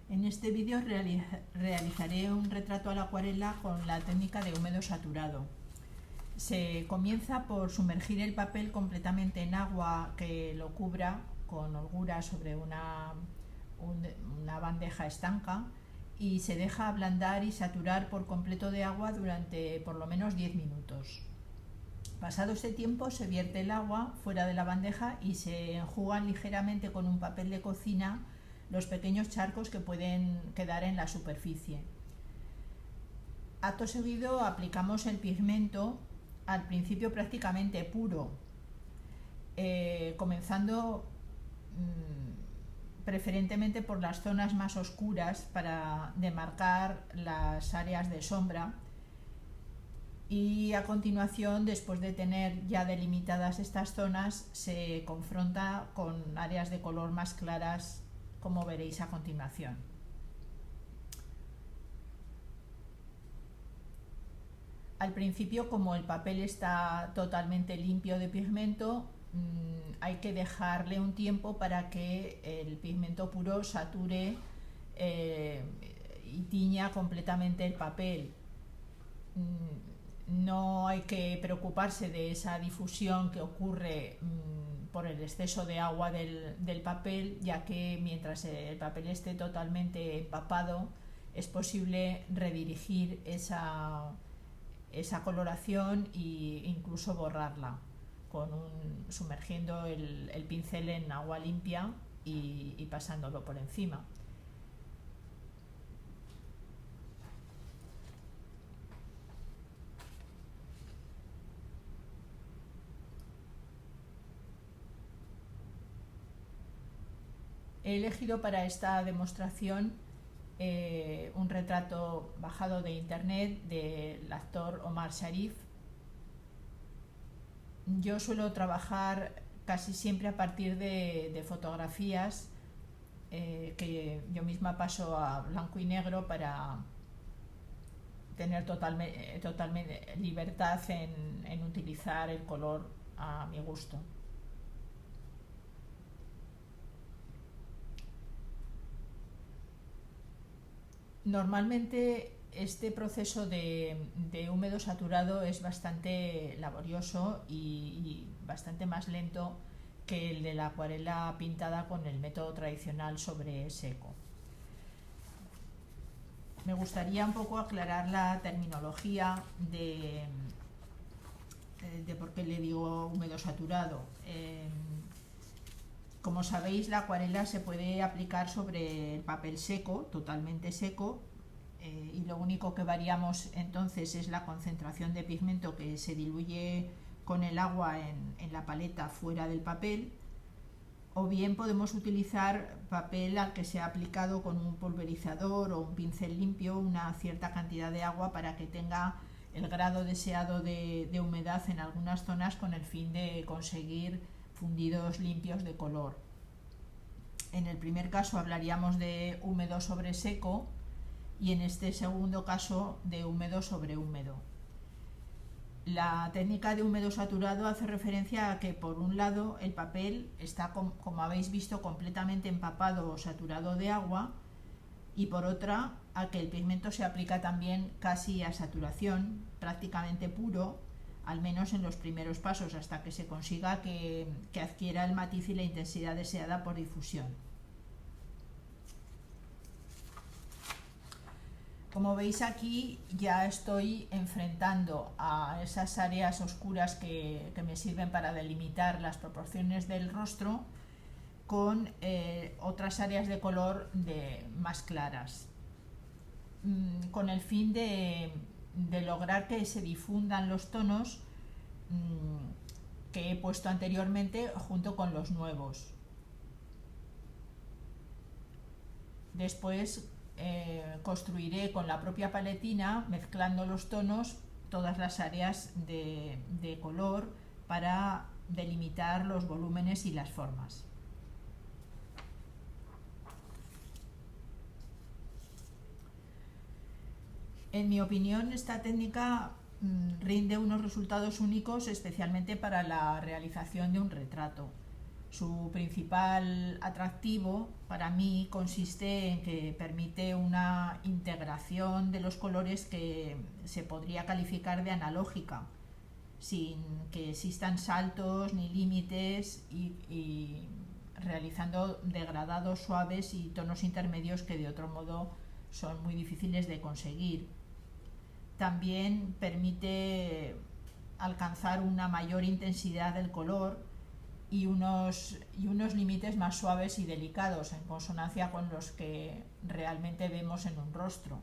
En este vídeo realizaré un retrato a la acuarela con la técnica de húmedo saturado. Se comienza por sumergir el papel completamente en agua que lo cubra con holgura sobre una bandeja estanca y se deja ablandar y saturar por completo de agua durante por lo menos 10 minutos. Pasado este tiempo se vierte el agua fuera de la bandeja y se enjugan ligeramente con un papel de cocina los pequeños charcos que pueden quedar en la superficie. Acto seguido aplicamos el pigmento, al principio prácticamente puro, comenzando preferentemente por las zonas más oscuras para demarcar las áreas de sombra, y a continuación, después de tener ya delimitadas estas zonas, se confronta con áreas de color más claras, como veréis a continuación. Al principio, como el papel está totalmente limpio de pigmento, hay que dejarle un tiempo para que el pigmento puro sature y tiña completamente el papel. No hay que preocuparse de esa difusión que ocurre por el exceso de agua del papel, ya que mientras el papel esté totalmente empapado es posible redirigir esa coloración e incluso borrarla sumergiendo el pincel en agua limpia y pasándolo por encima. He elegido para esta demostración un retrato bajado de internet del actor Omar Sharif. Yo suelo trabajar casi siempre a partir de fotografías que yo misma paso a blanco y negro para tener totalmente libertad en utilizar el color a mi gusto. Normalmente este proceso de húmedo saturado es bastante laborioso y bastante más lento que el de la acuarela pintada con el método tradicional sobre seco. Me gustaría un poco aclarar la terminología de por qué le digo húmedo saturado. Como sabéis, la acuarela se puede aplicar sobre el papel seco, totalmente seco, y lo único que variamos entonces es la concentración de pigmento que se diluye con el agua en la paleta fuera del papel, o bien podemos utilizar papel al que se ha aplicado con un pulverizador o un pincel limpio una cierta cantidad de agua para que tenga el grado deseado de humedad en algunas zonas, con el fin de conseguir fundidos limpios de color. En el primer caso hablaríamos de húmedo sobre seco y en este segundo caso de húmedo sobre húmedo. La técnica de húmedo saturado hace referencia a que, por un lado, el papel está, como habéis visto, completamente empapado o saturado de agua, y por otra, a que el pigmento se aplica también casi a saturación, prácticamente puro, al menos en los primeros pasos, hasta que se consiga que adquiera el matiz y la intensidad deseada por difusión. Como veis aquí, ya estoy enfrentando a esas áreas oscuras que me sirven para delimitar las proporciones del rostro con otras áreas de color más claras, con el fin de lograr que se difundan los tonos que he puesto anteriormente junto con los nuevos. Después construiré con la propia paletina, mezclando los tonos, todas las áreas de color para delimitar los volúmenes y las formas. En mi opinión, esta técnica rinde unos resultados únicos, especialmente para la realización de un retrato. Su principal atractivo para mí consiste en que permite una integración de los colores que se podría calificar de analógica, sin que existan saltos ni límites y realizando degradados suaves y tonos intermedios que de otro modo son muy difíciles de conseguir. También permite alcanzar una mayor intensidad del color y unos límites más suaves y delicados en consonancia con los que realmente vemos en un rostro.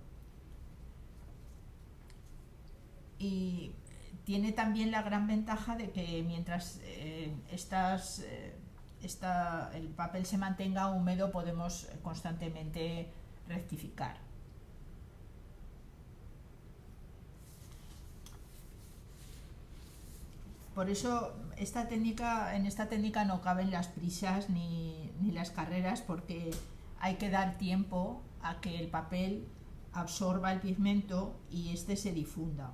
Y tiene también la gran ventaja de que mientras el papel se mantenga húmedo podemos constantemente rectificar. Por eso en esta técnica no caben las prisas ni las carreras, porque hay que dar tiempo a que el papel absorba el pigmento y este se difunda.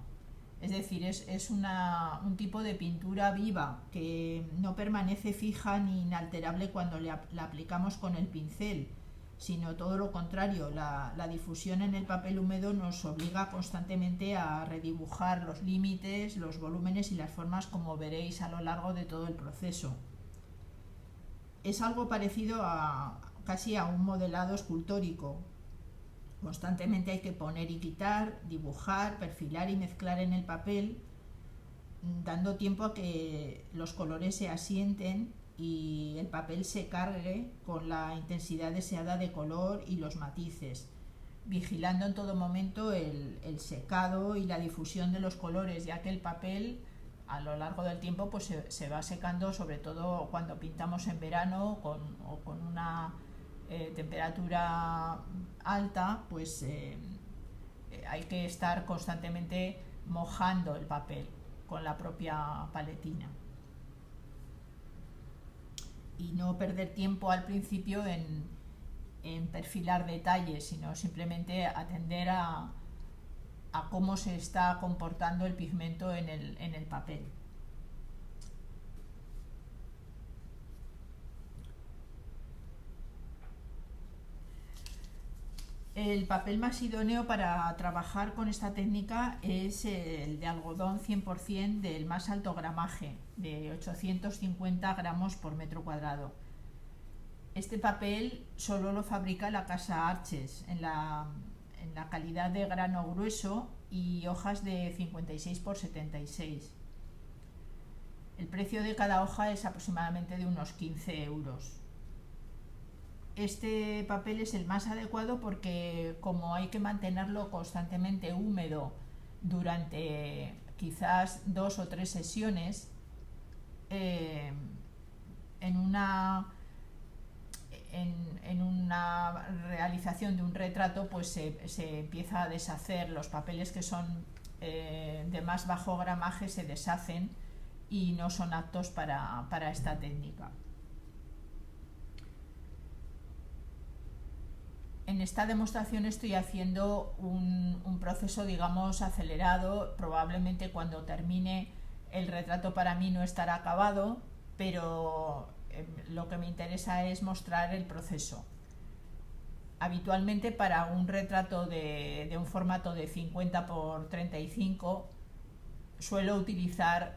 Es decir, es un tipo de pintura viva que no permanece fija ni inalterable cuando la aplicamos con el pincel, sino todo lo contrario. La difusión en el papel húmedo nos obliga constantemente a redibujar los límites, los volúmenes y las formas, como veréis a lo largo de todo el proceso. Es algo parecido casi a un modelado escultórico. Constantemente hay que poner y quitar, dibujar, perfilar y mezclar en el papel, dando tiempo a que los colores se asienten y el papel se cargue con la intensidad deseada de color y los matices, vigilando en todo momento el secado y la difusión de los colores, ya que el papel a lo largo del tiempo pues se va secando, sobre todo cuando pintamos en verano o con una temperatura alta, pues hay que estar constantemente mojando el papel con la propia paletina y no perder tiempo al principio en perfilar detalles, sino simplemente atender a cómo se está comportando el pigmento en el papel. El papel más idóneo para trabajar con esta técnica es el de algodón 100% del más alto gramaje, de 850 gramos por metro cuadrado. Este papel solo lo fabrica la casa Arches en la calidad de grano grueso y hojas de 56 por 76. El precio de cada hoja es aproximadamente de unos 15 euros. Este papel es el más adecuado porque, como hay que mantenerlo constantemente húmedo durante quizás 2 o 3 sesiones, en una realización de un retrato pues se empieza a deshacer. Los papeles que son de más bajo gramaje se deshacen y no son aptos para esta técnica. En esta demostración estoy haciendo un proceso, digamos, acelerado. Probablemente cuando termine el retrato para mí no estará acabado, pero lo que me interesa es mostrar el proceso. Habitualmente para un retrato de un formato de 50 por 35 suelo utilizar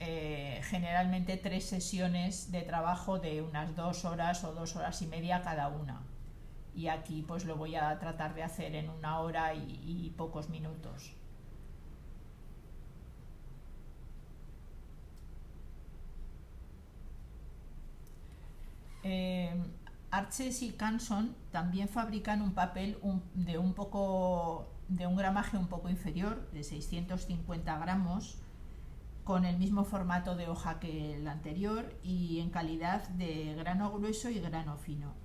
generalmente 3 sesiones de trabajo de unas 2 horas o 2 horas y media cada una. Y aquí pues lo voy a tratar de hacer en 1 hora y pocos minutos. Arches y Canson también fabrican un papel de un gramaje un poco inferior, de 650 gramos, con el mismo formato de hoja que el anterior y en calidad de grano grueso y grano fino.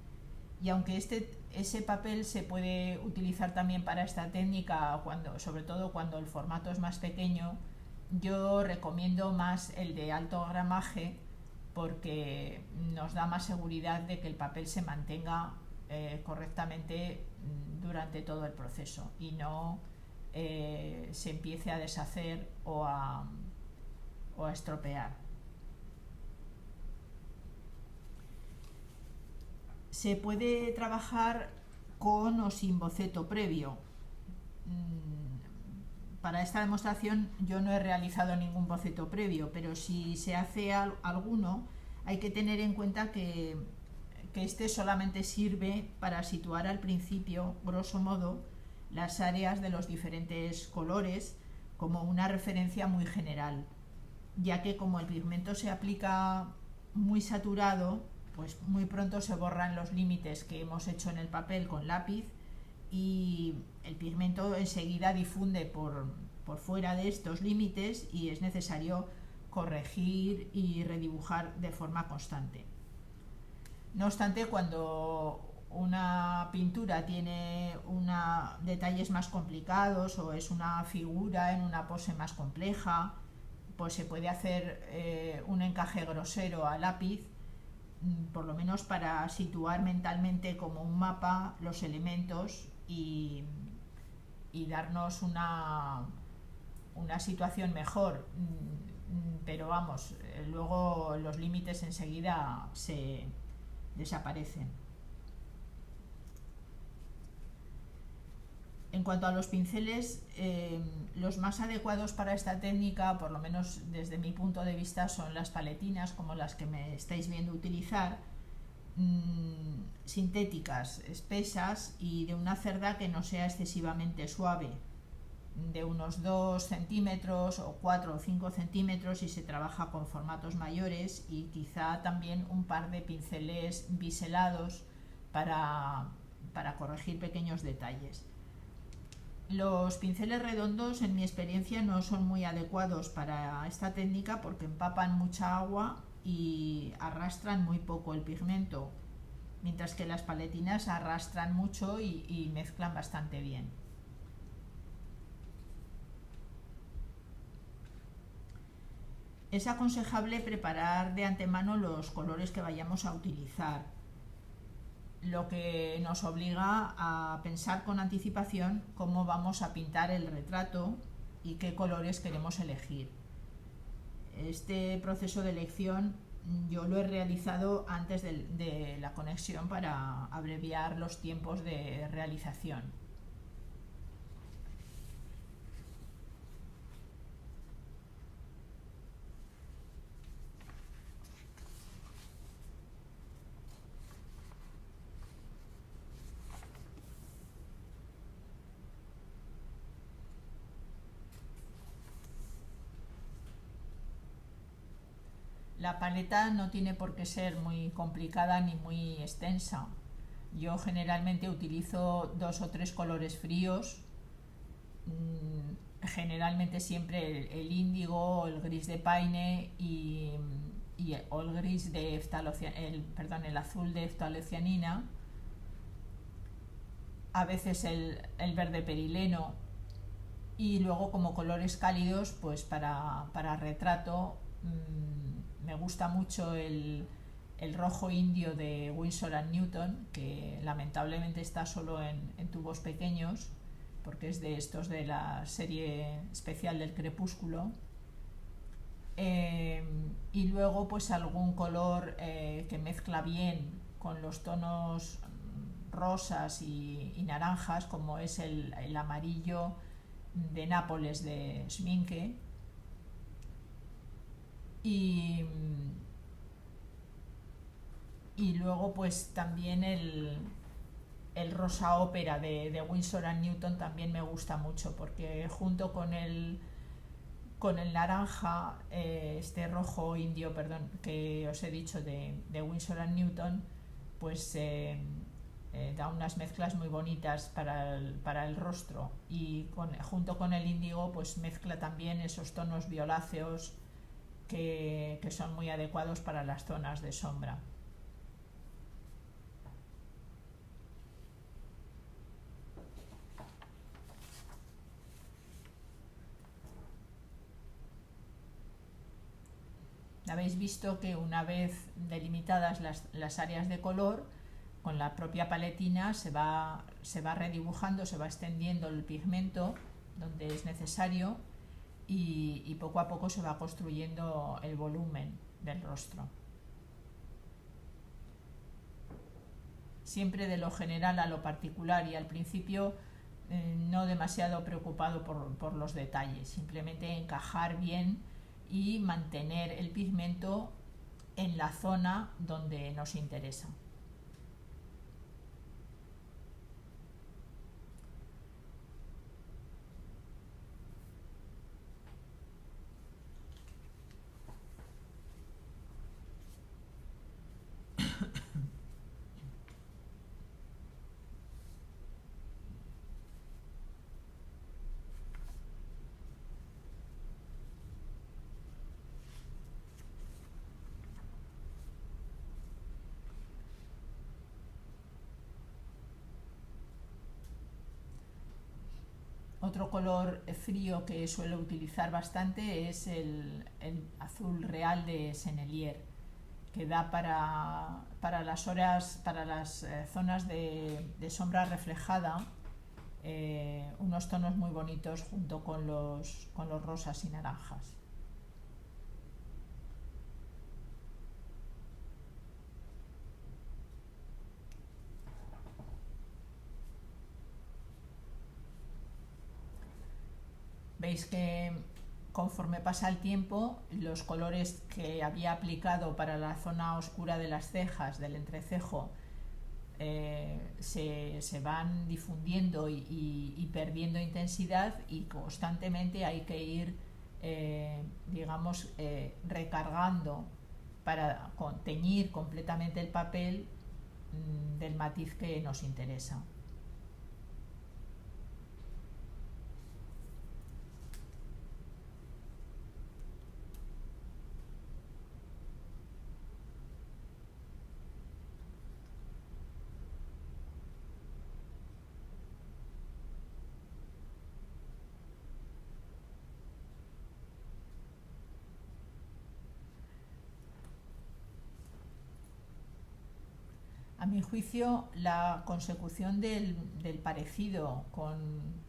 Y aunque ese papel se puede utilizar también para esta técnica, sobre todo cuando el formato es más pequeño, yo recomiendo más el de alto gramaje porque nos da más seguridad de que el papel se mantenga correctamente durante todo el proceso y no se empiece a deshacer o a estropear. Se puede trabajar con o sin boceto previo. Para esta demostración yo no he realizado ningún boceto previo, pero si se hace alguno, hay que tener en cuenta que este solamente sirve para situar al principio, grosso modo, las áreas de los diferentes colores como una referencia muy general, ya que como el pigmento se aplica muy saturado, pues muy pronto se borran los límites que hemos hecho en el papel con lápiz y el pigmento enseguida difunde por fuera de estos límites y es necesario corregir y redibujar de forma constante. No obstante, cuando una pintura tiene detalles más complicados o es una figura en una pose más compleja, pues se puede hacer un encaje grosero a lápiz, por lo menos para situar mentalmente como un mapa los elementos y darnos una situación mejor. Pero vamos, luego los límites enseguida se desaparecen. En cuanto a los pinceles, los más adecuados para esta técnica, por lo menos desde mi punto de vista, son las paletinas, como las que me estáis viendo utilizar, sintéticas, espesas y de una cerda que no sea excesivamente suave, de unos 2 centímetros o 4 o 5 centímetros si se trabaja con formatos mayores, y quizá también un par de pinceles biselados para corregir pequeños detalles. Los pinceles redondos, en mi experiencia, no son muy adecuados para esta técnica porque empapan mucha agua y arrastran muy poco el pigmento, mientras que las paletinas arrastran mucho y mezclan bastante bien. Es aconsejable preparar de antemano los colores que vayamos a utilizar, lo que nos obliga a pensar con anticipación cómo vamos a pintar el retrato y qué colores queremos elegir. Este proceso de elección yo lo he realizado antes de la conexión para abreviar los tiempos de realización. La paleta no tiene por qué ser muy complicada ni muy extensa. Yo generalmente utilizo 2 o 3 colores fríos, generalmente siempre el índigo, el gris de paine o el gris de el azul de ftalocianina, a veces el verde perileno, y luego como colores cálidos, pues para retrato me gusta mucho el rojo indio de Winsor & Newton, que lamentablemente está solo en tubos pequeños porque es de estos de la serie especial del Crepúsculo. Y luego pues algún color que mezcla bien con los tonos rosas y naranjas, como es el amarillo de Nápoles de Schminke, y luego pues también el rosa ópera de Winsor & Newton también me gusta mucho, porque junto con el naranja, este rojo indio, que os he dicho de Winsor & Newton, pues da unas mezclas muy bonitas para el rostro, y junto con el índigo pues mezcla también esos tonos violáceos que son muy adecuados para las zonas de sombra. Habéis visto que una vez delimitadas las áreas de color, con la propia paletina se va redibujando, se va extendiendo el pigmento donde es necesario, y poco a poco se va construyendo el volumen del rostro. siempre de lo general a lo particular y al principio no demasiado preocupado por los detalles, simplemente encajar bien y mantener el pigmento en la zona donde nos interesa. Otro color frío que suelo utilizar bastante es el azul real de Sennelier, que da para las horas, para las zonas de sombra reflejada, unos tonos muy bonitos junto con los rosas y naranjas. Veis que conforme pasa el tiempo, los colores que había aplicado para la zona oscura de las cejas, del entrecejo, se van difundiendo y perdiendo intensidad, y constantemente hay que ir, recargando para teñir completamente el papel del matiz que nos interesa. A mi juicio, la consecución del parecido con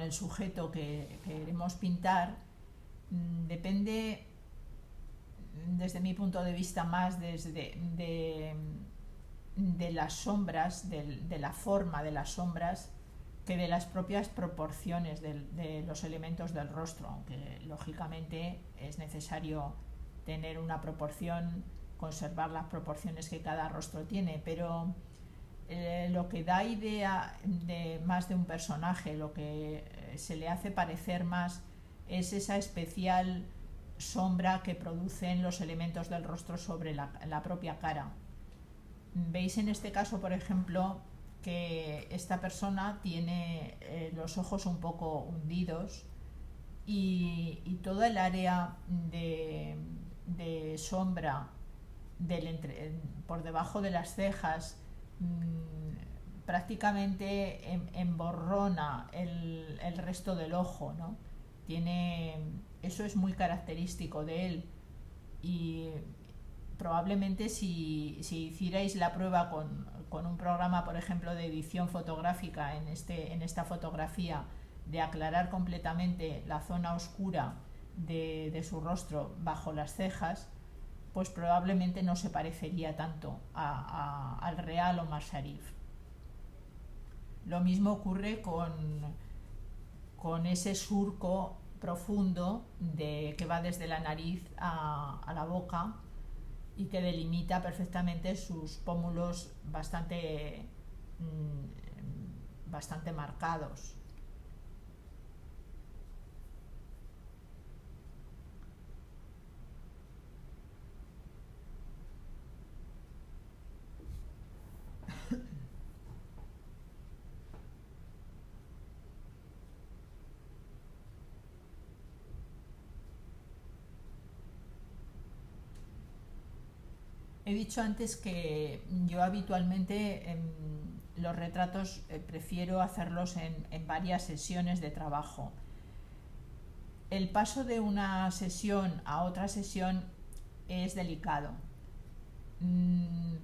el sujeto que queremos pintar depende, desde mi punto de vista, más de las sombras, de la forma de las sombras, que de las propias proporciones de los elementos del rostro, aunque lógicamente es necesario tener una proporción, conservar las proporciones que cada rostro tiene, pero lo que da idea más de un personaje, lo que se le hace parecer más, es esa especial sombra que producen los elementos del rostro sobre la propia cara. Veis en este caso, por ejemplo, que esta persona tiene los ojos un poco hundidos, y toda el área de sombra por debajo de las cejas prácticamente emborrona el resto del ojo, ¿no? Eso es muy característico de él, y probablemente si hicierais la prueba con un programa, por ejemplo, de edición fotográfica en esta fotografía, de aclarar completamente la zona oscura de su rostro bajo las cejas, pues probablemente no se parecería tanto al real Omar Sharif. Lo mismo ocurre con ese surco profundo que va desde la nariz a la boca, y que delimita perfectamente sus pómulos bastante marcados. He dicho antes que yo habitualmente los retratos prefiero hacerlos en varias sesiones de trabajo. El paso de una sesión a otra sesión es delicado.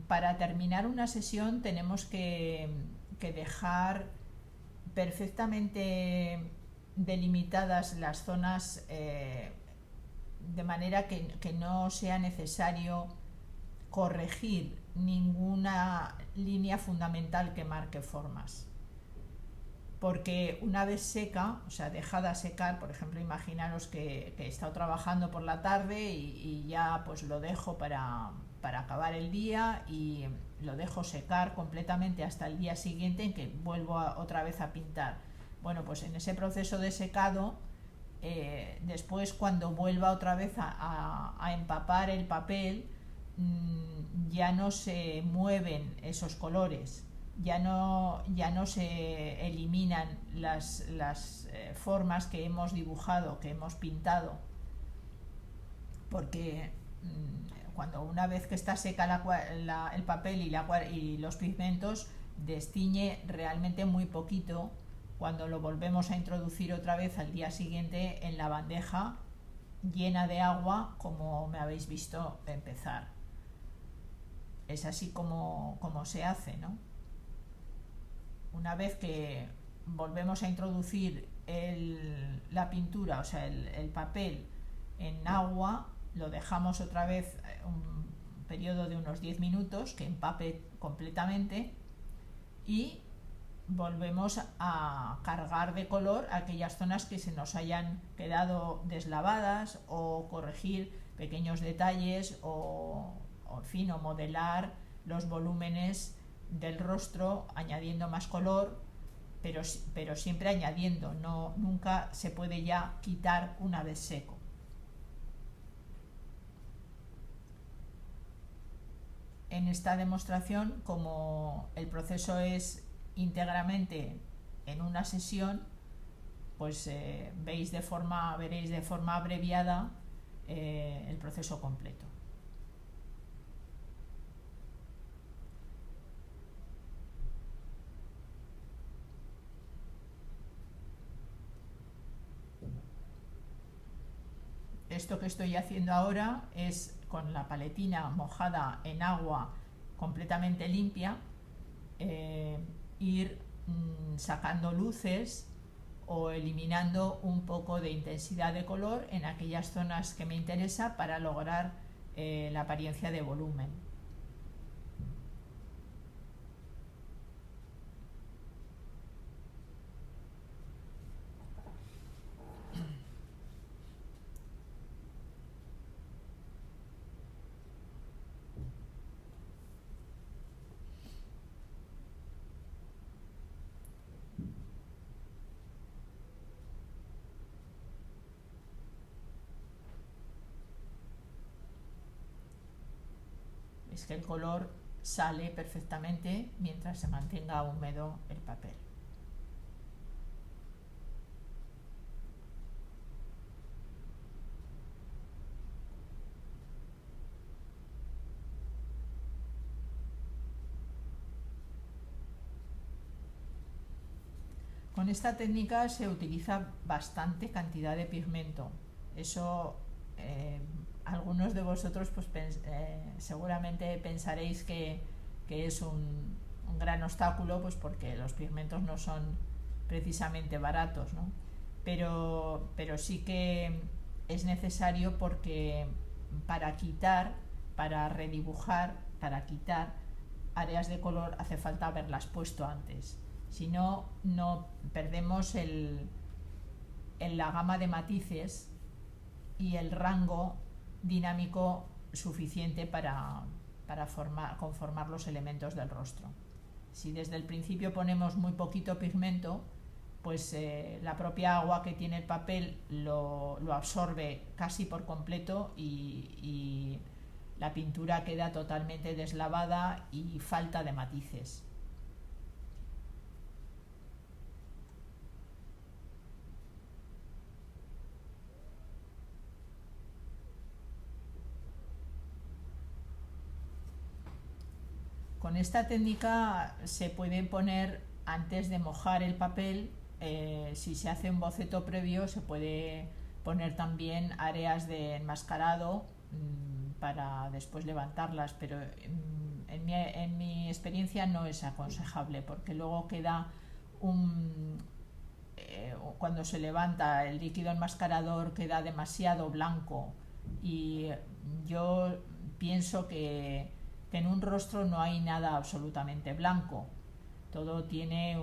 Para terminar una sesión tenemos que dejar perfectamente delimitadas las zonas, de manera que no sea necesario corregir ninguna línea fundamental que marque formas. Porque una vez seca, o sea, dejada secar, por ejemplo, imaginaros que he estado trabajando por la tarde y ya pues lo dejo para acabar el día y lo dejo secar completamente hasta el día siguiente en que vuelvo otra vez a pintar. Bueno, pues en ese proceso de secado, después cuando vuelva otra vez a empapar el papel, ya no se mueven esos colores, ya no se eliminan las formas que hemos dibujado, que hemos pintado, porque cuando una vez que está seca el papel y los pigmentos, destiñe realmente muy poquito cuando lo volvemos a introducir otra vez al día siguiente en la bandeja llena de agua, como me habéis visto empezar. Es así como se hace, ¿no? Una vez que volvemos a introducir la pintura, o sea, el papel en agua, lo dejamos otra vez un periodo de unos 10 minutos que empape completamente y volvemos a cargar de color aquellas zonas que se nos hayan quedado deslavadas, o corregir pequeños detalles, en fin, o modelar los volúmenes del rostro añadiendo más color, pero siempre añadiendo, nunca se puede ya quitar una vez seco. En esta demostración, como el proceso es íntegramente en una sesión, pues veréis de forma abreviada el proceso completo. Esto que estoy haciendo ahora es con la paletina mojada en agua completamente limpia, ir sacando luces o eliminando un poco de intensidad de color en aquellas zonas que me interesa para lograr la apariencia de volumen. Es que el color sale perfectamente mientras se mantenga húmedo el papel. Con esta técnica se utiliza bastante cantidad de pigmento. Eso algunos de vosotros pues seguramente pensaréis que es un gran obstáculo, pues porque los pigmentos no son precisamente baratos, ¿no? Pero sí que es necesario, porque para redibujar, para quitar áreas de color hace falta haberlas puesto antes. Si no, perdemos la gama de matices y el rango dinámico suficiente para conformar los elementos del rostro. Si desde el principio ponemos muy poquito pigmento, pues la propia agua que tiene el papel lo absorbe casi por completo y la pintura queda totalmente deslavada y falta de matices. Con esta técnica se puede poner, antes de mojar el papel, si se hace un boceto previo, se puede poner también áreas de enmascarado para después levantarlas, pero en mi experiencia no es aconsejable, porque luego queda cuando se levanta el líquido enmascarador queda demasiado blanco, y yo pienso que que en un rostro no hay nada absolutamente blanco. Todo tiene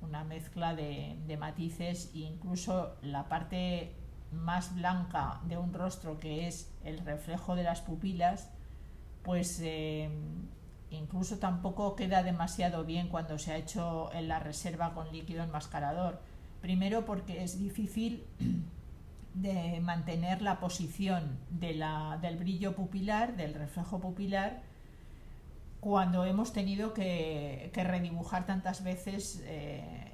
una mezcla de matices, e incluso la parte más blanca de un rostro, que es el reflejo de las pupilas, pues incluso tampoco queda demasiado bien cuando se ha hecho en la reserva con líquido enmascarador. Primero porque es difícil de mantener la posición del brillo pupilar, del reflejo pupilar, cuando hemos tenido que redibujar tantas veces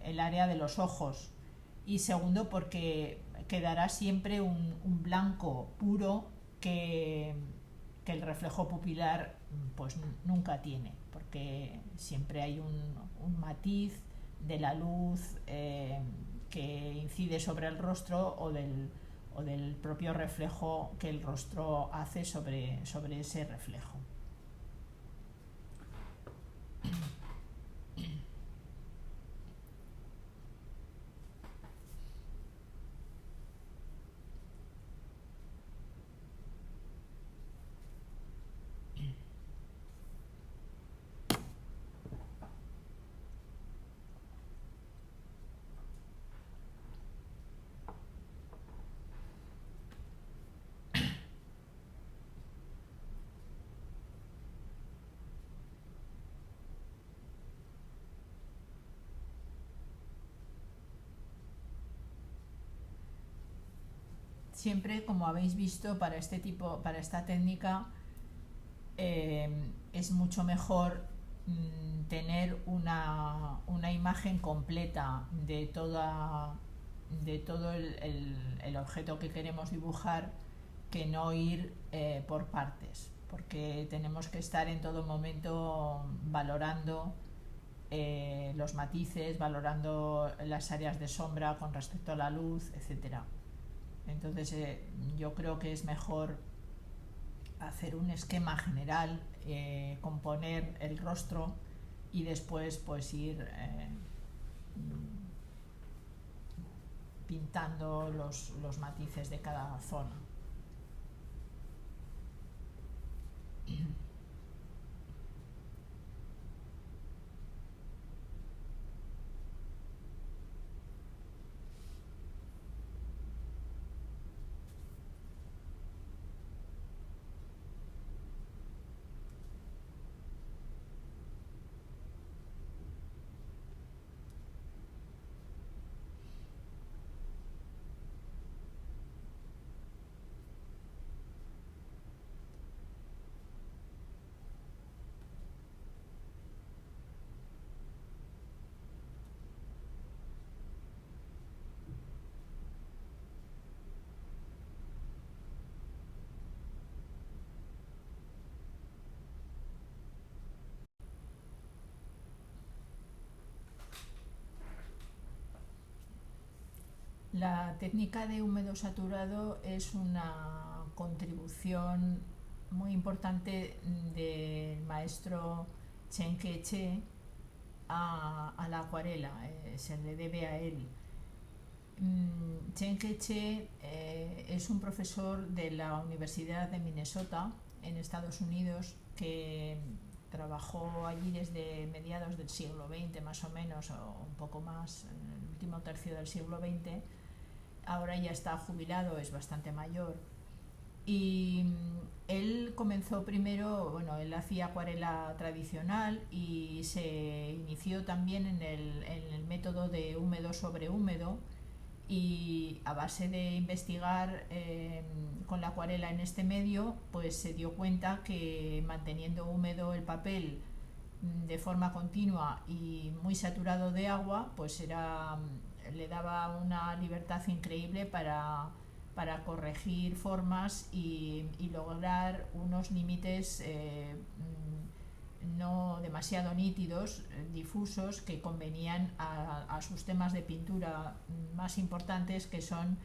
el área de los ojos. Y segundo porque quedará siempre un blanco puro que el reflejo pupilar pues nunca tiene, porque siempre hay un matiz de la luz que incide sobre el rostro o del propio reflejo que el rostro hace sobre ese reflejo. Siempre, como habéis visto, para esta técnica es mucho mejor tener una imagen completa de todo el objeto que queremos dibujar, que no ir por partes, porque tenemos que estar en todo momento valorando los matices, valorando las áreas de sombra con respecto a la luz, etcétera. Entonces yo creo que es mejor hacer un esquema general, componer el rostro y después pues ir pintando los matices de cada zona. La técnica de húmedo saturado es una contribución muy importante del maestro Chen Ke-che a la acuarela, se le debe a él. Chen Ke-che es un profesor de la Universidad de Minnesota en Estados Unidos, que trabajó allí desde mediados del siglo XX más o menos, o un poco más, en el último tercio del siglo XX. Ahora ya está jubilado, es bastante mayor. Y él comenzó primero, bueno, él hacía acuarela tradicional y se inició también en el método de húmedo sobre húmedo, y a base de investigar con la acuarela en este medio, pues se dio cuenta que manteniendo húmedo el papel de forma continua y muy saturado de agua, pues le daba una libertad increíble para corregir formas y lograr unos límites no demasiado nítidos, difusos, que convenían a sus temas de pintura más importantes, que son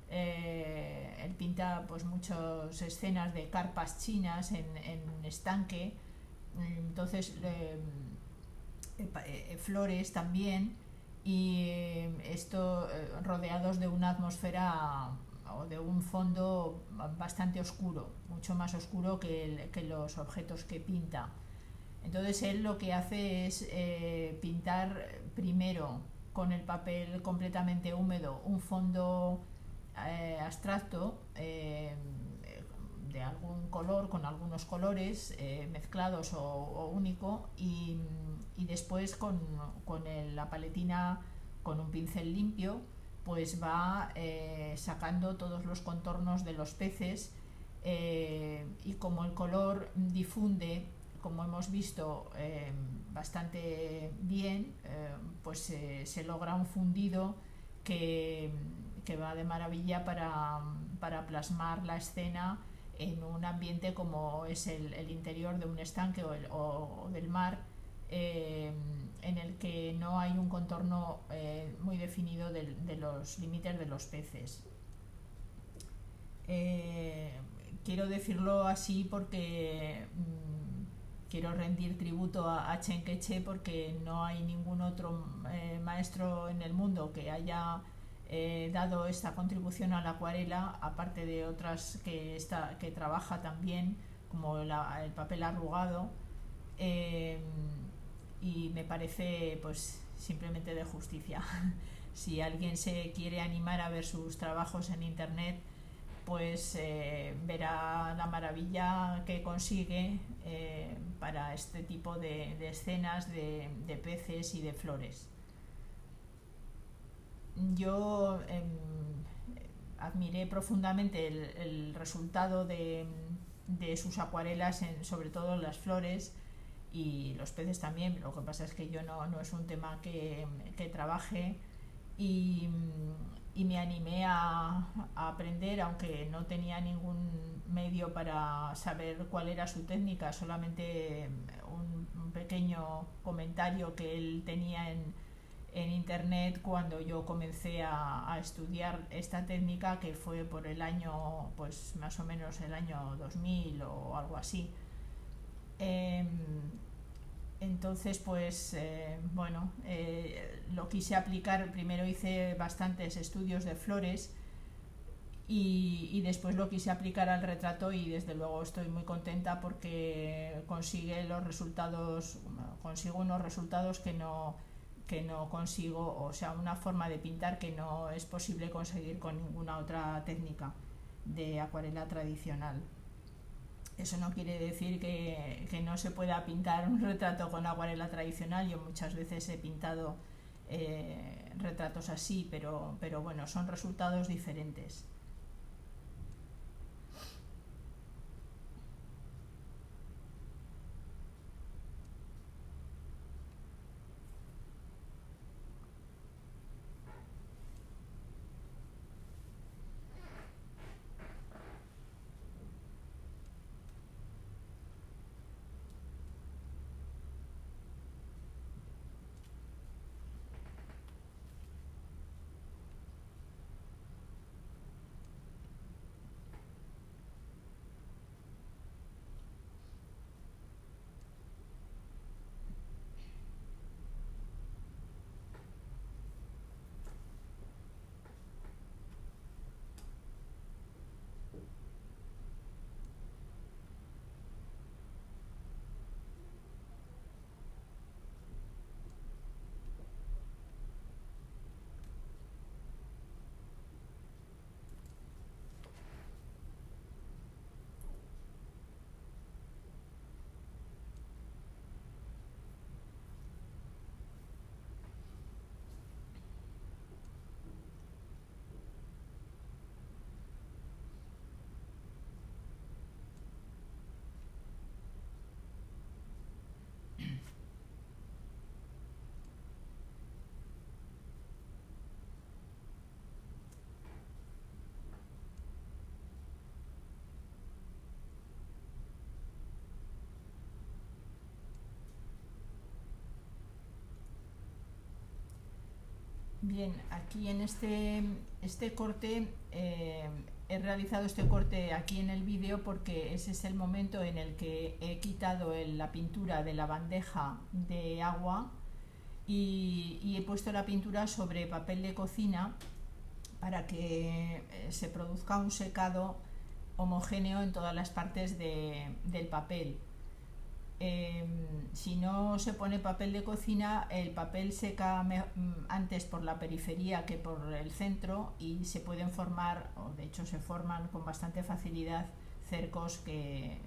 él pinta pues muchas escenas de carpas chinas en estanque, entonces flores también, y esto rodeados de una atmósfera o de un fondo bastante oscuro, mucho más oscuro que los objetos que pinta. Entonces él lo que hace es pintar primero con el papel completamente húmedo un fondo abstracto de algún color, con algunos colores mezclados o único, y después la paletina, con un pincel limpio, pues va sacando todos los contornos de los peces, y como el color difunde, como hemos visto, bastante bien, pues se logra un fundido que va de maravilla para plasmar la escena en un ambiente como es el interior de un estanque o del mar, en el que no hay un contorno muy definido de los límites de los peces. Quiero decirlo así porque quiero rendir tributo a Chen Keche, porque no hay ningún otro maestro en el mundo que haya dado esta contribución a la acuarela, aparte de otras que trabaja también, como el papel arrugado, y me parece pues simplemente de justicia. Si alguien se quiere animar a ver sus trabajos en internet, pues verá la maravilla que consigue para este tipo de escenas de peces y de flores. Yo admiré profundamente el resultado de sus acuarelas, sobre todo las flores y los peces también. Lo que pasa es que yo no es un tema que trabaje, y me animé a aprender, aunque no tenía ningún medio para saber cuál era su técnica, solamente un pequeño comentario que él tenía en internet cuando yo comencé a estudiar esta técnica, que fue por el año, pues más o menos el año 2000 o algo así. Entonces pues lo quise aplicar. Primero hice bastantes estudios de flores y después lo quise aplicar al retrato, y desde luego estoy muy contenta porque consigo unos resultados que no consigo, o sea, una forma de pintar que no es posible conseguir con ninguna otra técnica de acuarela tradicional. Eso no quiere decir que no se pueda pintar un retrato con acuarela tradicional. Yo muchas veces he pintado retratos así, pero bueno, son resultados diferentes. Bien, aquí en este corte, he realizado este corte aquí en el vídeo porque ese es el momento en el que he quitado la pintura de la bandeja de agua y he puesto la pintura sobre papel de cocina para que se produzca un secado homogéneo en todas las partes del papel. Si no se pone papel de cocina, el papel seca antes por la periferia que por el centro y se pueden formar, o de hecho se forman con bastante facilidad, cercos que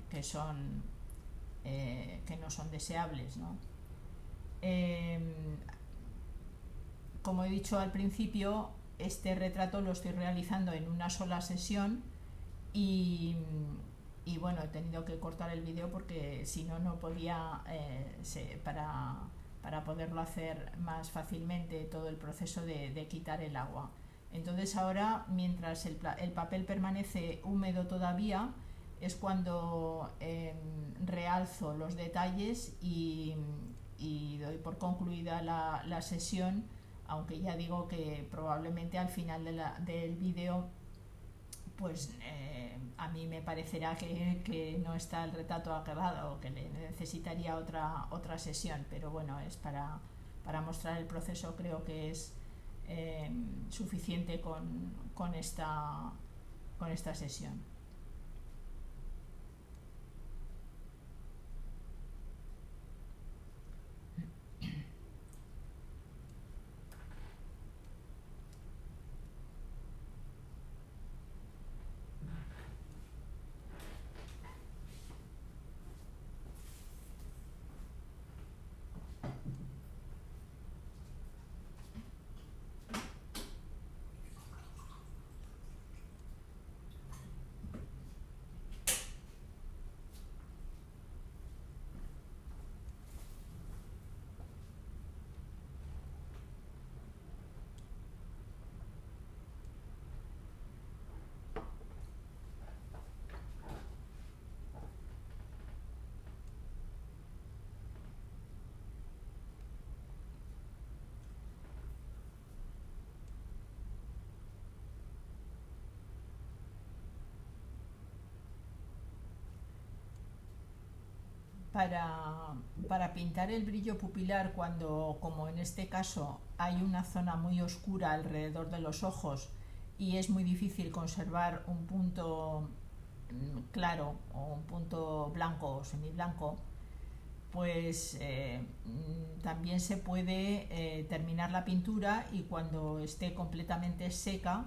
no son deseables, ¿no? Como he dicho al principio, este retrato lo estoy realizando en una sola sesión y, bueno, he tenido que cortar el vídeo porque si no, no podía, para poderlo hacer más fácilmente todo el proceso de quitar el agua. Entonces ahora, mientras el papel permanece húmedo todavía, es cuando realzo los detalles y doy por concluida la sesión, aunque ya digo que probablemente al final del vídeo pues a mí me parecerá que no está el retrato acabado o que necesitaría otra sesión, pero bueno, es para mostrar el proceso. Creo que es suficiente con esta sesión. Para pintar el brillo pupilar, cuando, como en este caso, hay una zona muy oscura alrededor de los ojos y es muy difícil conservar un punto claro o un punto blanco o semiblanco, pues también se puede terminar la pintura y cuando esté completamente seca,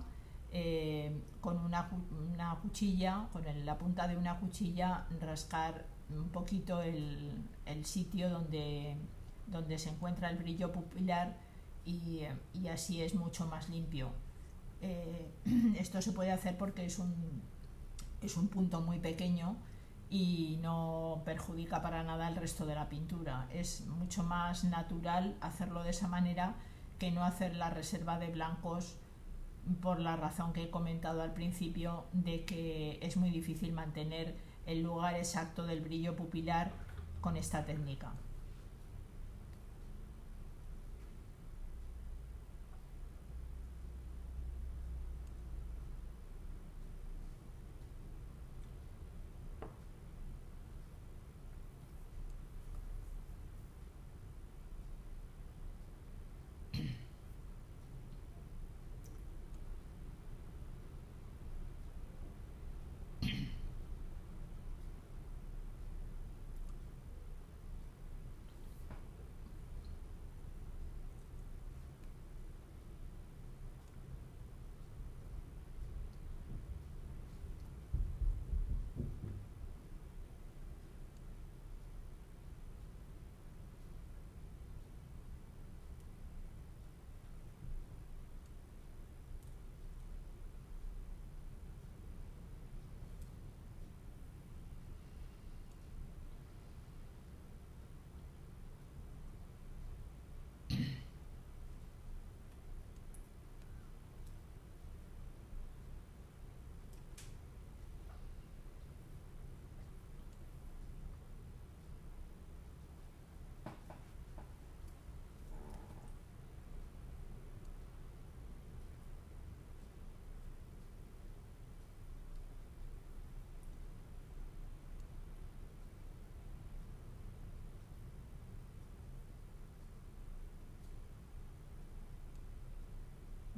con una cuchilla, con la punta de una cuchilla, rascar un poquito el sitio donde se encuentra el brillo pupilar y así es mucho más limpio. Esto se puede hacer porque es un punto muy pequeño y no perjudica para nada el resto de la pintura. Es mucho más natural hacerlo de esa manera que no hacer la reserva de blancos, por la razón que he comentado al principio de que es muy difícil mantener el lugar exacto del brillo pupilar con esta técnica.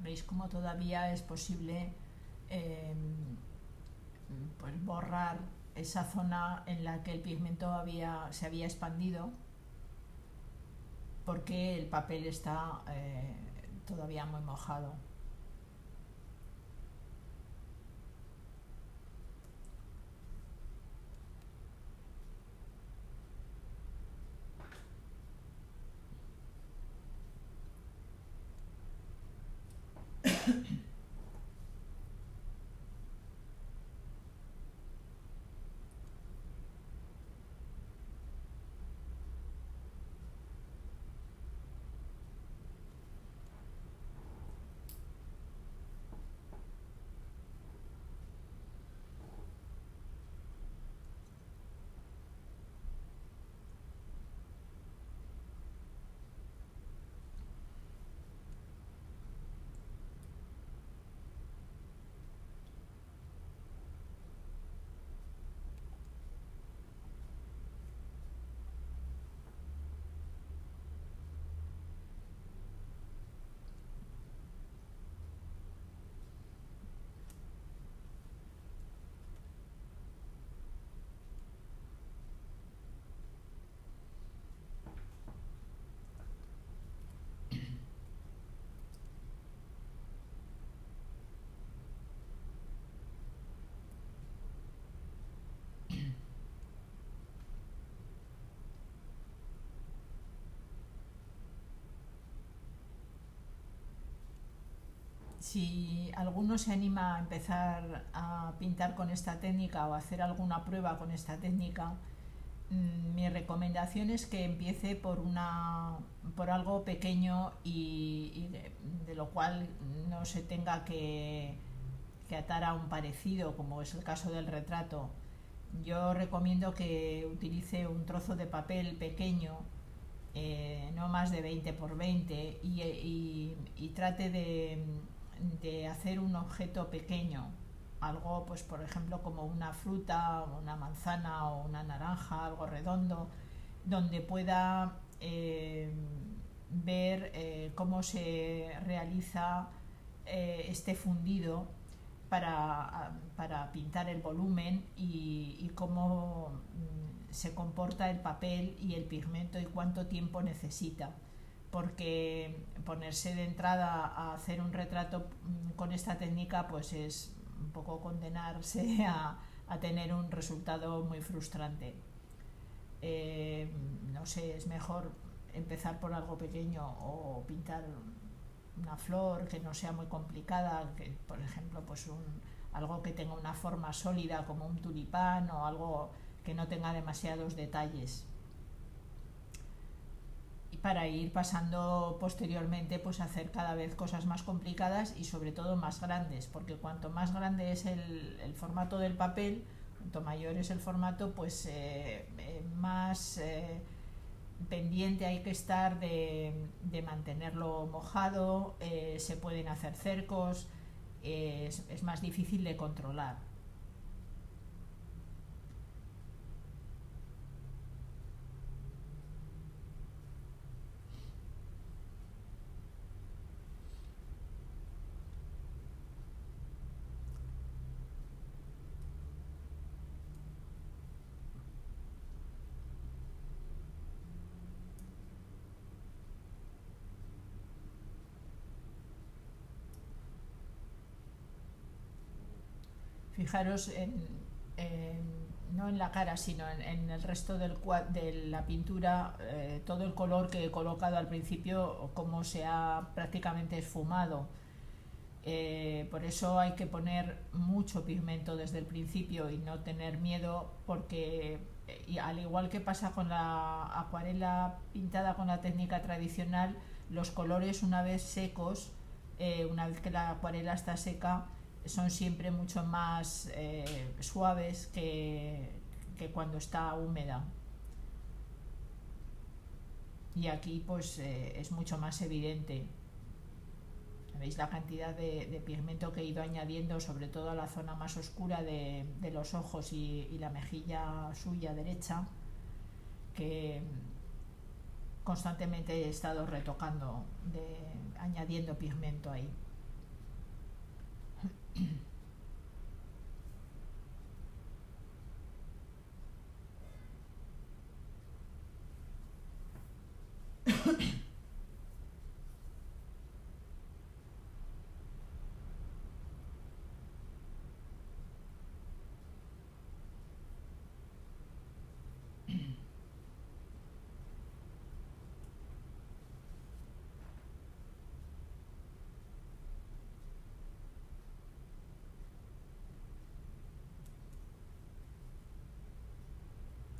veis cómo todavía es posible eh, pues borrar esa zona en la que el pigmento se había expandido, porque el papel está todavía muy mojado. Si alguno se anima a empezar a pintar con esta técnica o a hacer alguna prueba con esta técnica, mi recomendación es que empiece por algo pequeño y de lo cual no se tenga que atar a un parecido, como es el caso del retrato. Yo recomiendo que utilice un trozo de papel pequeño, no más de 20 por 20, y trate de hacer un objeto pequeño, algo pues por ejemplo como una fruta, una manzana o una naranja, algo redondo, donde pueda ver cómo se realiza este fundido para pintar el volumen y cómo se comporta el papel y el pigmento y cuánto tiempo necesita, porque ponerse de entrada a hacer un retrato con esta técnica pues es un poco condenarse a tener un resultado muy frustrante. No sé, es mejor empezar por algo pequeño o pintar una flor que no sea muy complicada, que por ejemplo pues algo que tenga una forma sólida como un tulipán, o algo que no tenga demasiados detalles, y para ir pasando posteriormente pues a hacer cada vez cosas más complicadas y sobre todo más grandes, porque cuanto más grande es el formato del papel, cuanto mayor es el formato, pues más pendiente hay que estar de mantenerlo mojado, se pueden hacer cercos, es más difícil de controlar. Fijaros no en la cara, sino en el resto de la pintura, todo el color que he colocado al principio, como se ha prácticamente esfumado. Por eso hay que poner mucho pigmento desde el principio y no tener miedo, porque y al igual que pasa con la acuarela pintada con la técnica tradicional, los colores una vez secos, una vez que la acuarela está seca, son siempre mucho más suaves que cuando está húmeda. Y aquí pues es mucho más evidente. Veis la cantidad de pigmento que he ido añadiendo, sobre todo a la zona más oscura de los ojos y la mejilla suya derecha, que constantemente he estado retocando, añadiendo pigmento ahí.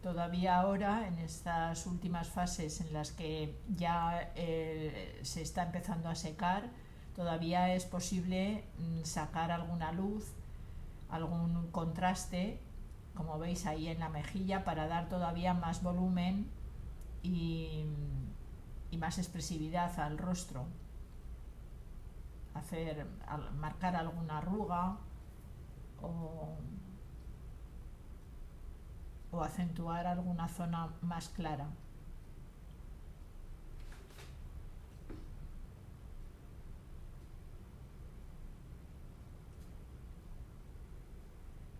Todavía ahora, en estas últimas fases en las que ya se está empezando a secar, todavía es posible sacar alguna luz, algún contraste, como veis ahí en la mejilla, para dar todavía más volumen y, y más expresividad al rostro. Marcar alguna arruga o acentuar alguna zona más clara.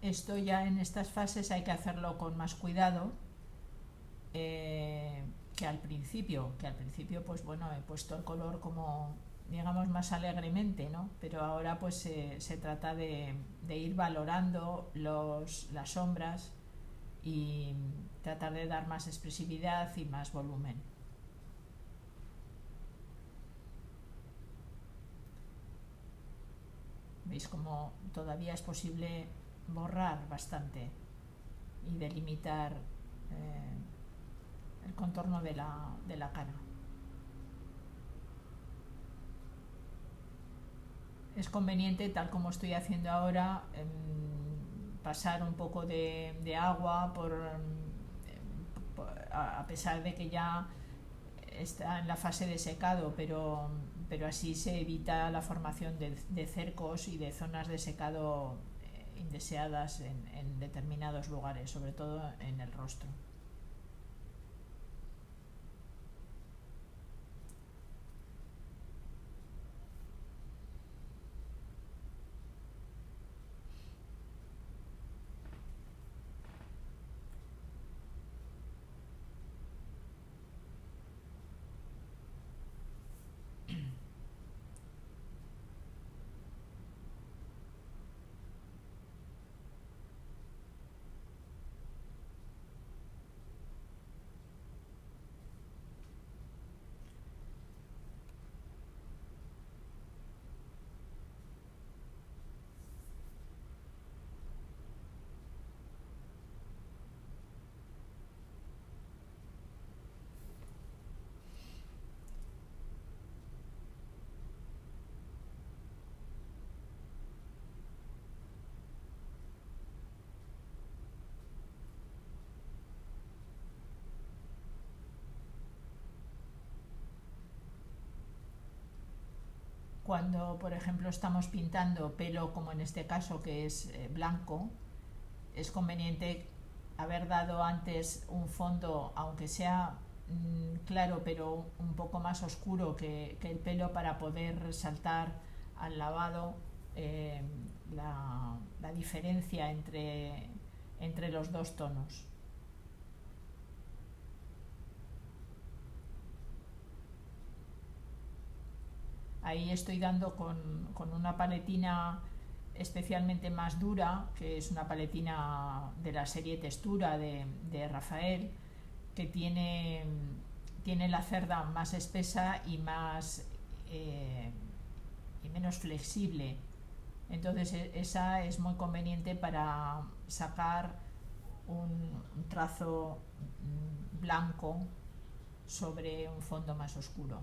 Esto ya en estas fases hay que hacerlo con más cuidado que al principio. Pues bueno, he puesto el color como digamos más alegremente, ¿no? Pero ahora pues se trata de ir valorando las sombras y tratar de dar más expresividad y más volumen. Veis como todavía es posible borrar bastante y delimitar el contorno de la cara. Es conveniente, tal como estoy haciendo ahora, pasar un poco de agua a pesar de que ya está en la fase de secado, pero así se evita la formación de cercos y de zonas de secado indeseadas en determinados lugares, sobre todo en el rostro. Cuando, por ejemplo, estamos pintando pelo, como en este caso que es blanco, es conveniente haber dado antes un fondo, aunque sea claro, pero un poco más oscuro que el pelo, para poder resaltar al lavado eh, la diferencia entre los dos tonos. Ahí estoy dando con una paletina especialmente más dura, que es una paletina de la serie Textura de Rafael, que tiene la cerda más espesa y menos flexible. Entonces esa es muy conveniente para sacar un trazo blanco sobre un fondo más oscuro.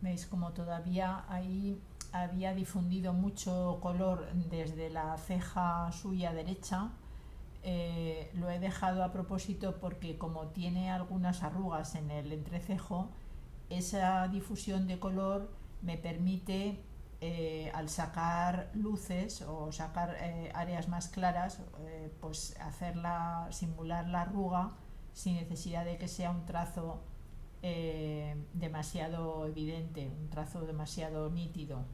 veis como todavía ahí había difundido mucho color desde la ceja suya derecha. Lo he dejado a propósito porque como tiene algunas arrugas en el entrecejo, esa difusión de color me permite, al sacar luces o sacar áreas más claras, pues simular la arruga sin necesidad de que sea un trazo demasiado evidente, un trazo demasiado nítido.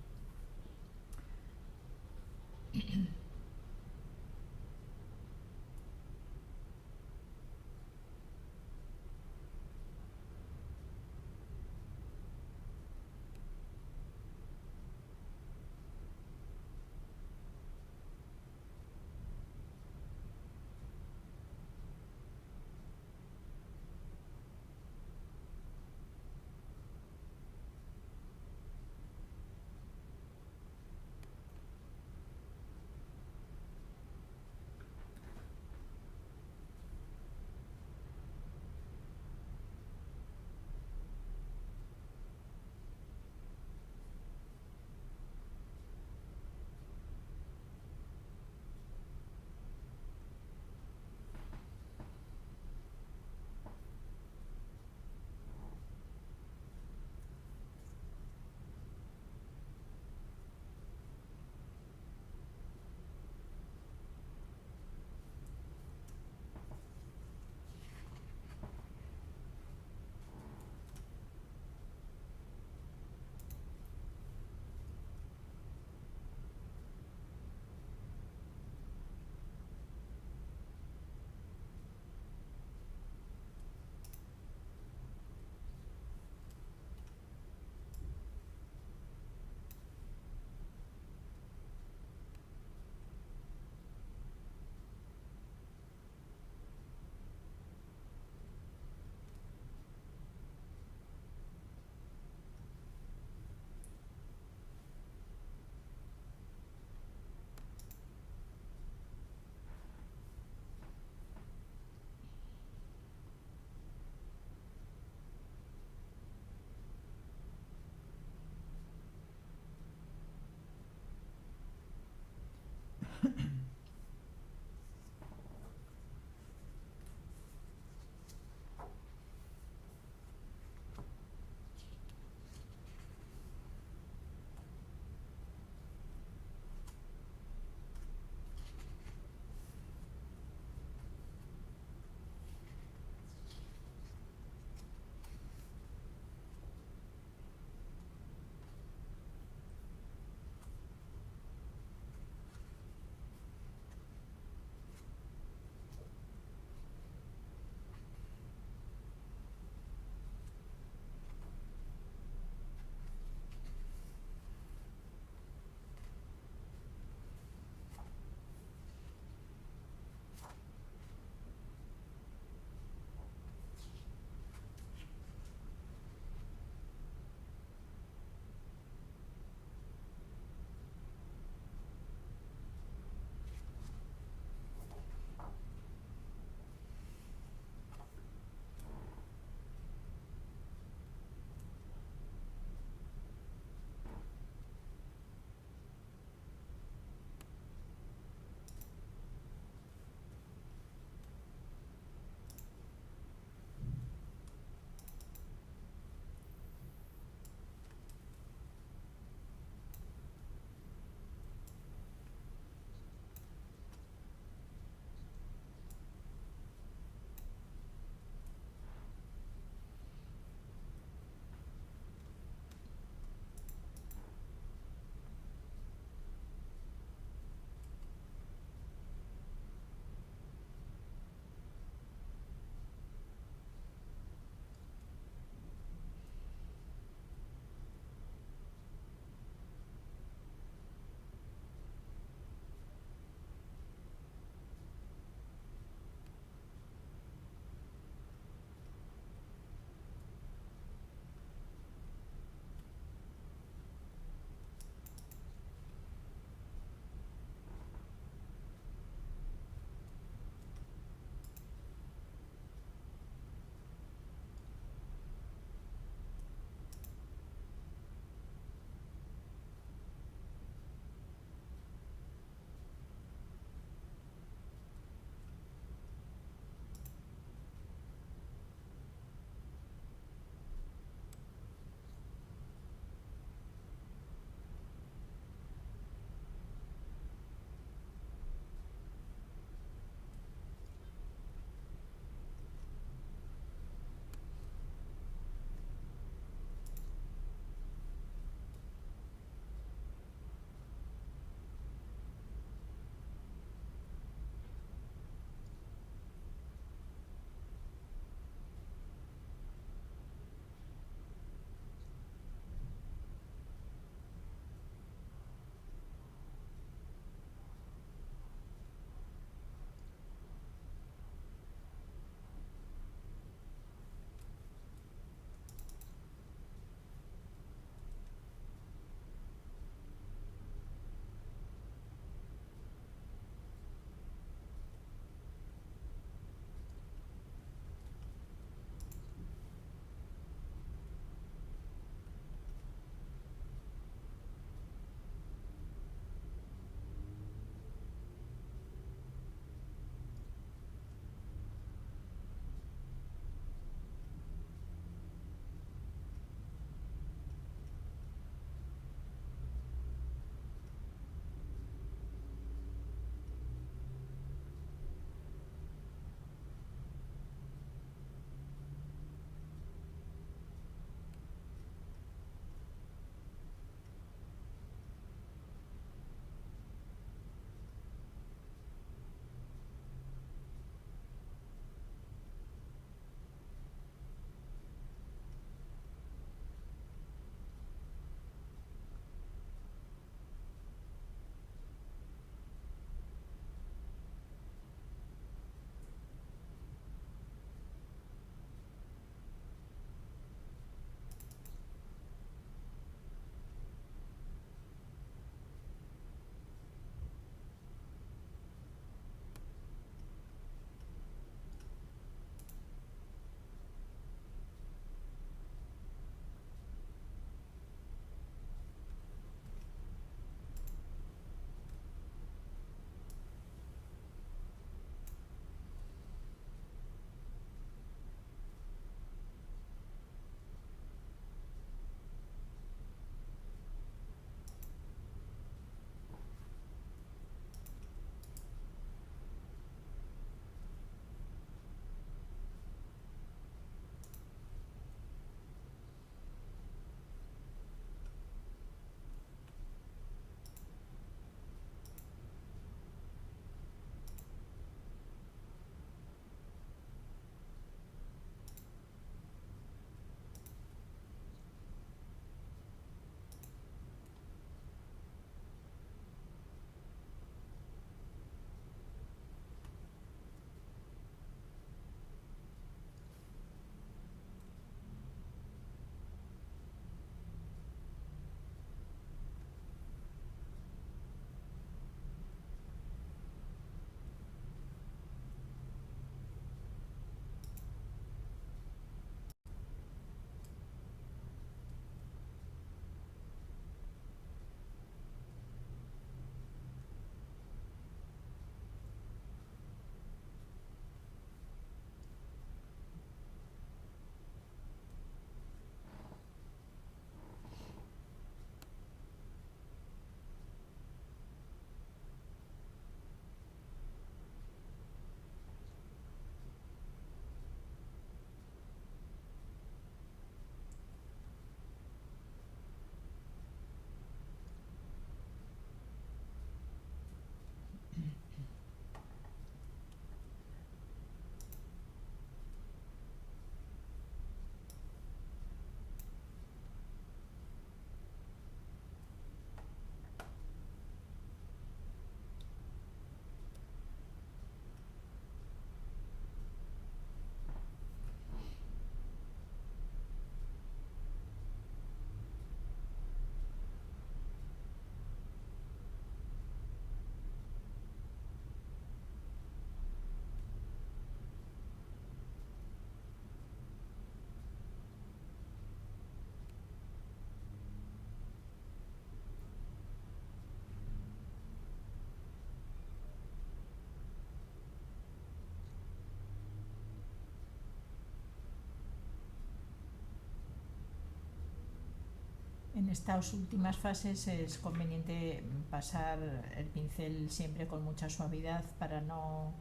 En estas últimas fases es conveniente pasar el pincel siempre con mucha suavidad para no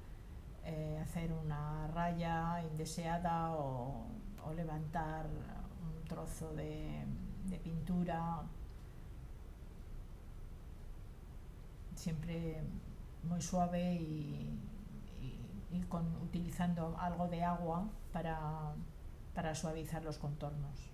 hacer una raya indeseada o levantar un trozo de pintura. Siempre muy suave y utilizando algo de agua para suavizar los contornos.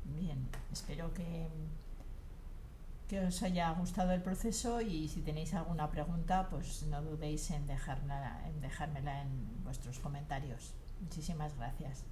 Bien, espero que os haya gustado el proceso y si tenéis alguna pregunta, pues no dudéis en dejármela en vuestros comentarios. Muchísimas gracias.